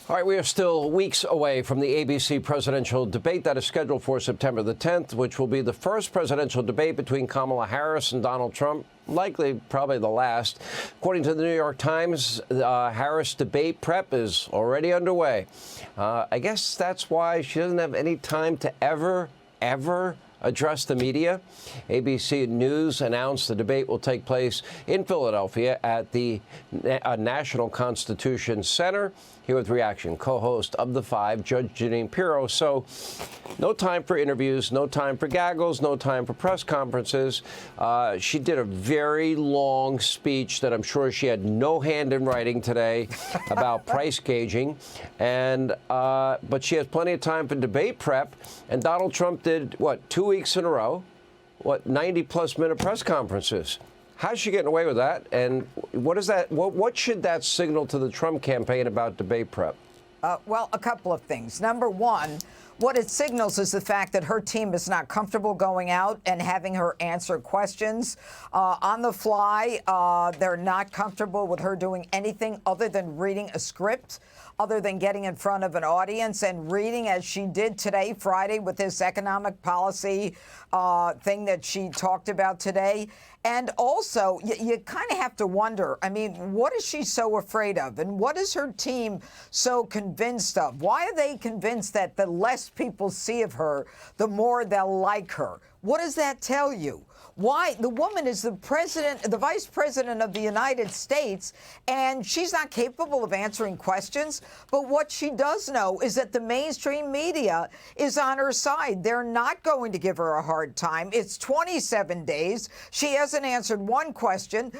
All right, we are still weeks away from the ABC presidential debate that is scheduled for September the 10th, which will be the first presidential debate between Kamala Harris and Donald Trump, likely probably the last. According to the New York Times, Harris debate prep is already underway. I guess that's why she doesn't have any time to ever address the media. ABC News announced the debate will take place in Philadelphia at the National Constitution Center. Here with reaction, co-host of The Five, Judge Jeanine Pirro. So no time for interviews, no time for gaggles, no time for press conferences. She did a very long speech that I'm sure she had no hand in writing today about price gauging. But she has plenty of time for debate prep. And Donald Trump did, 2 weeks in a row, 90-plus minute press conferences. How's she getting away with that? And what is that? What should that signal to the Trump campaign about debate prep? Well, a couple of things. Number one, what it signals is the fact that her team is not comfortable going out and having her answer questions on the fly. They're not comfortable with her doing anything other than reading a script, other than getting in front of an audience and reading, as she did today, Friday, with this economic policy thing that she talked about today. And also, you kind of have to wonder, I mean, what is she so afraid of? And what is her team so convinced of? Why are they convinced that the less people see of her, the more they'll like her? What does that tell you? Why? The woman is the president, the vice president of the United States, and she's not capable of answering questions. But what she does know is that the mainstream media is on her side. They're not going to give her a hard time. It's 27 days. She hasn't answered one question.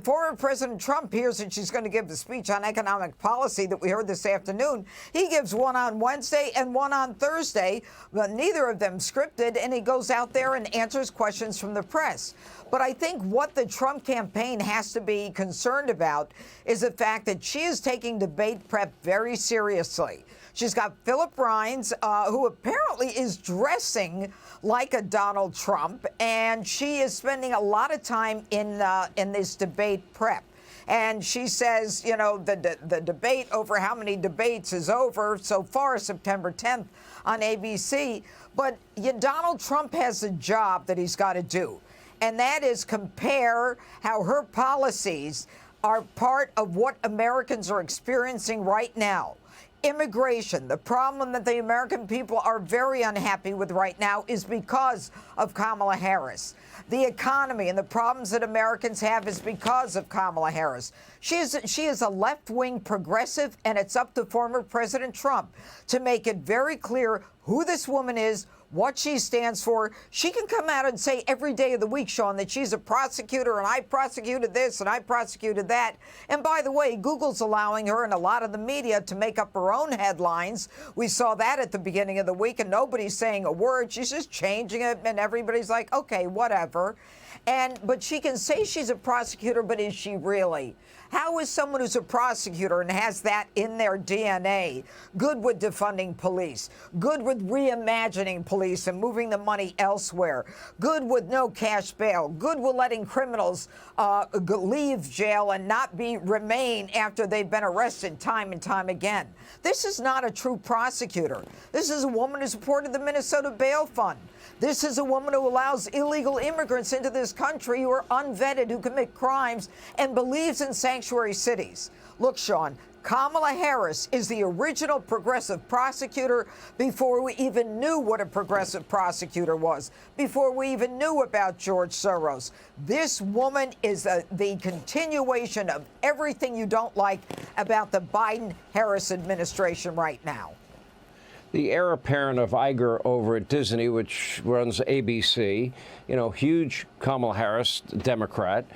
Former President Trump hears that she's going to give a speech on economic policy that we heard this afternoon. He gives one on Wednesday and one on Thursday, but neither of them scripted, and he goes out there and answers questions from the press. But I think what the Trump campaign has to be concerned about is the fact that she is taking debate prep very seriously. She's got Philip Rines, who apparently is dressing like a Donald Trump, and she is spending a lot of time in this debate prep. And she says, you know, the debate over how many debates is over so far, September 10th on ABC. But Donald Trump has a job that he's got to do, and that is compare how her policies are part of what Americans are experiencing right now. Immigration, the problem that the American people are very unhappy with right now is because of Kamala Harris. The economy and the problems that Americans have is because of Kamala Harris. She is a left-wing progressive, and it's up to former President Trump to make it very clear who this woman is, what she stands for. She can come out and say every day of the week, Sean, that she's a prosecutor and I prosecuted this and I prosecuted that. And by the way, Google's allowing her and a lot of the media to make up her own headlines. We saw that at the beginning of the week, and nobody's saying a word. She's just changing it, and everybody's like, okay, whatever. But she can say she's a prosecutor, but is she really? How is someone who's a prosecutor and has that in their DNA good with defunding police, good with reimagining police and moving the money elsewhere, good with no cash bail, good with letting criminals leave jail and not remain after they've been arrested time and time again? This is not a true prosecutor. This is a woman who supported the Minnesota Bail Fund. This is a woman who allows illegal immigrants into this country who are unvetted, who commit crimes, and believes in sanctuary cities. Look, Sean, Kamala Harris is the original progressive prosecutor before we even knew what a progressive prosecutor was, before we even knew about George Soros. This woman is the continuation of everything you don't like about the Biden-Harris administration right now. The heir apparent of Iger over at Disney, which runs ABC, huge Kamala Harris Democrat.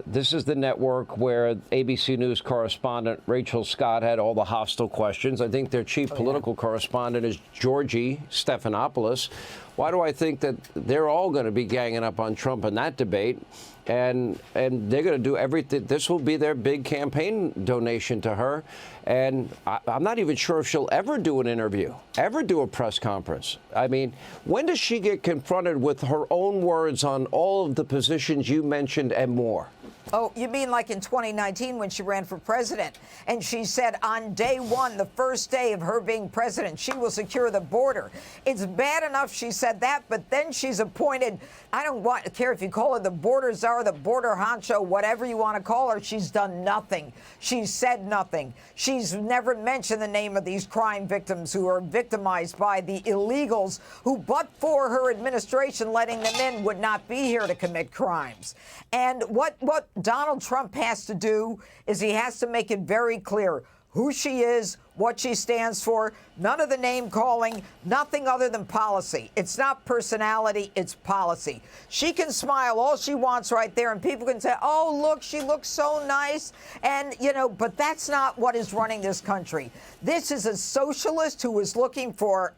This is the network where ABC News correspondent Rachel Scott had all the hostile questions. I think their chief political correspondent is Georgie Stephanopoulos. Why do I think that they're all going to be ganging up on Trump in that debate? And they're going to do everything. This will be their big campaign donation to her. And I'm not even sure if she'll ever do an interview, ever do a press conference. I mean, when does she get confronted with her own words on all of the positions you mentioned and more? Oh, you mean like in 2019 when she ran for president? And she said on day one, the first day of her being president, she will secure the border. It's bad enough she said that, but then she's appointed, I don't care if you call her the border czar, the border honcho, whatever you want to call her. She's done nothing. She's said nothing. She's never mentioned the name of these crime victims who are victimized by the illegals who, but for her administration letting them in, would not be here to commit crimes. And what Donald Trump has to do is he has to make it very clear who she is, what she stands for, none of the name calling, nothing other than policy. It's not personality, it's policy. She can smile all she wants right there, and people can say, oh, look, she looks so nice. And, but that's not what is running this country. This is a socialist who is looking for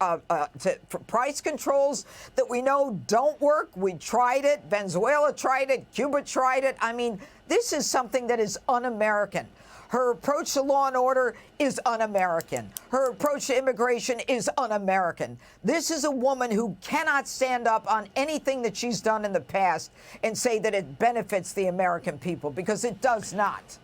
price controls that we know don't work. We tried it. Venezuela tried it. Cuba tried it. I mean, this is something that is un-American. Her approach to law and order is un-American. Her approach to immigration is un-American. This is a woman who cannot stand up on anything that she's done in the past and say that it benefits the American people, because it does not.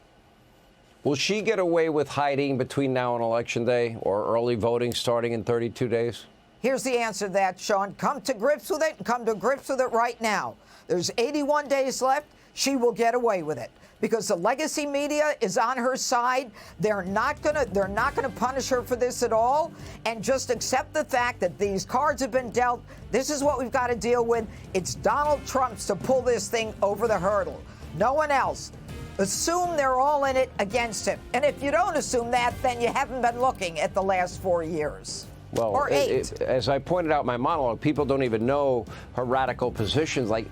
Will she get away with hiding between now and Election Day, or early voting starting in 32 days? Here's the answer to that, Sean. Come to grips with it, and come to grips with it right now. There's 81 days left. She will get away with it, because the legacy media is on her side. They're not gonna punish her for this at all, and just accept the fact that these cards have been dealt. This is what we've got to deal with. It's Donald Trump's to pull this thing over the hurdle. No one else. Assume they're all in it against him. And if you don't assume that, then you haven't been looking at the last 4 years. Well, or 8. As I pointed out in my monologue, people don't even know her radical positions. Like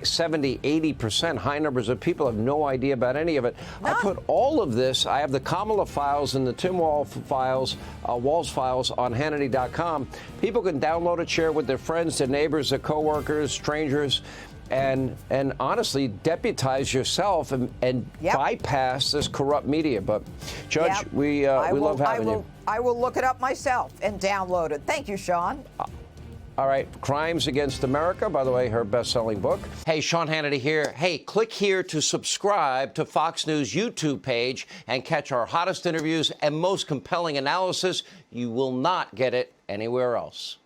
70, 80%, high numbers of people have no idea about any of it. I put all of this, I have the Kamala files and the Tim Walz files on Hannity.com. People can download it, share it with their friends, their neighbors, their coworkers, strangers, and honestly deputize yourself and bypass this corrupt media. But, Judge, we love having you. I will look it up myself and download it. Thank you, Sean. All right. Crimes Against America, by the way, her best-selling book. Hey, Sean Hannity here. Hey, click here to subscribe to Fox News YouTube page and catch our hottest interviews and most compelling analysis. You will not get it anywhere else.